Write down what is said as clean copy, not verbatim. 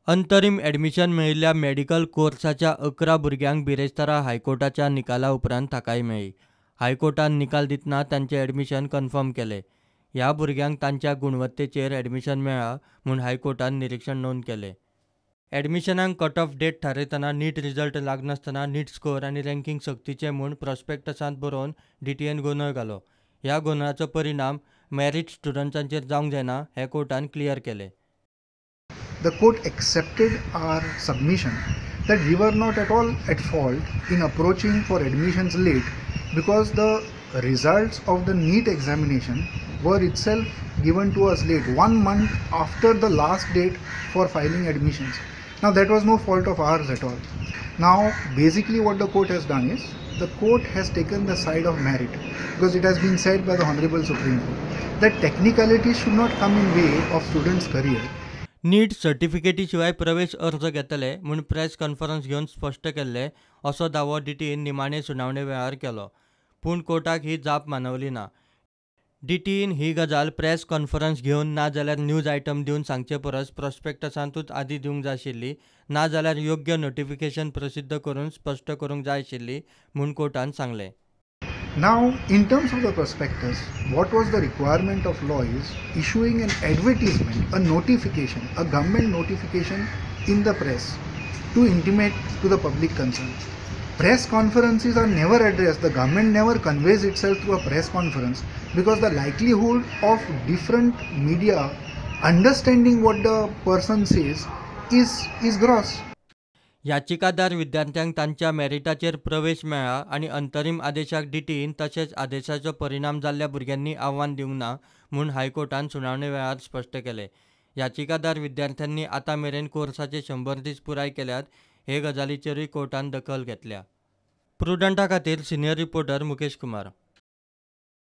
अंतरीम ॲडमिशन मेळिल्ल्या मेडिकल कोर्साच्या 11 भुरग्यांक बिरेस्तारा हायकोर्टाच्या निकाला उपरांत थाकाय मेळ्ळी. हायकोर्टान निकाल दितना तांचें ॲडमिशन कन्फर्म केलें. ह्या भुरग्यांक तांच्या गुणवत्तेचेर ॲडमिशन मेळ्ळां म्हूण हायकोर्टान निरीक्षण नोंद केलें. ॲडमिशनाक कट ऑफ डेट थारयतना नीट रिजल्ट लागनासतना नीट स्कोर आनी रँकिंग सक्तीचें म्हूण प्रॉस्पॅक्टसांत बरोवन DTEन गोंदळ घालो. ह्या गोंदळाचो परिणाम मॅरीट स्टुडंट्सांचेर जावंक जायना हें कोर्टान क्लियर केलें. The court accepted our submission that we were not at all at fault in approaching for admissions late because the results of the NEET examination were itself given to us late, 1 month after the last date for filing admissions. Now that was no fault of ours at all. Now basically what the court has done is the court has taken the side of merit, because it has been said by the Honorable Supreme Court that technicalities should not come in way of students' career. नीट सर्टिफिकेटी शिवाय प्रवेश अर्ज घेतले म्हूण press conference घेवन स्पश्ट केल्ले असो दावो DTEन निमाणे सुनावणे वेळार केलो. पूण कोर्टाक ही जाप मानवली ना. DTEन ही गजाल प्रेस कॉन्फरन्स घेवन ना जाल्यार न्यूज आयटम दिवन सांगचे परस प्रॉस्पॅक्टसांतूच आदी दिवंक जाय आशिल्ली, ना जाल्यार योग्य नोटिफिकेशन प्रसिद्ध करून स्पश्ट करूंक जाय आशिल्ली म्हूण कोर्टान सांगलें. Now, in terms of the prospectus, what was the requirement of law is issuing an advertisement, a notification, a government notification in the press to intimate to the public concern. Press conferences are never addressed. The government never conveys itself through a press conference because the likelihood of different media understanding what the person says is gross. याचिकादार विद्यार्थ्यांक तांच्या मॅरिटाचेर प्रवेश मेळ्ळा आनी अंतरीम आदेशाक DTEन तशेंच आदेशाचो परिणाम जाल्ल्या भुरग्यांनी आव्हान दिवंक ना म्हूण हायकोर्टान सुनावणे वेळार स्पश्ट केलें. याचिकादार विद्यार्थ्यांनी आतां मेरेन कोर्साचे 100 दीस पुराय केल्यात. हे गजालीचेरूय कोर्टान दखल घेतल्या. प्रुडंटा खातीर सिनियर रिपोर्टर मुकेश कुमार.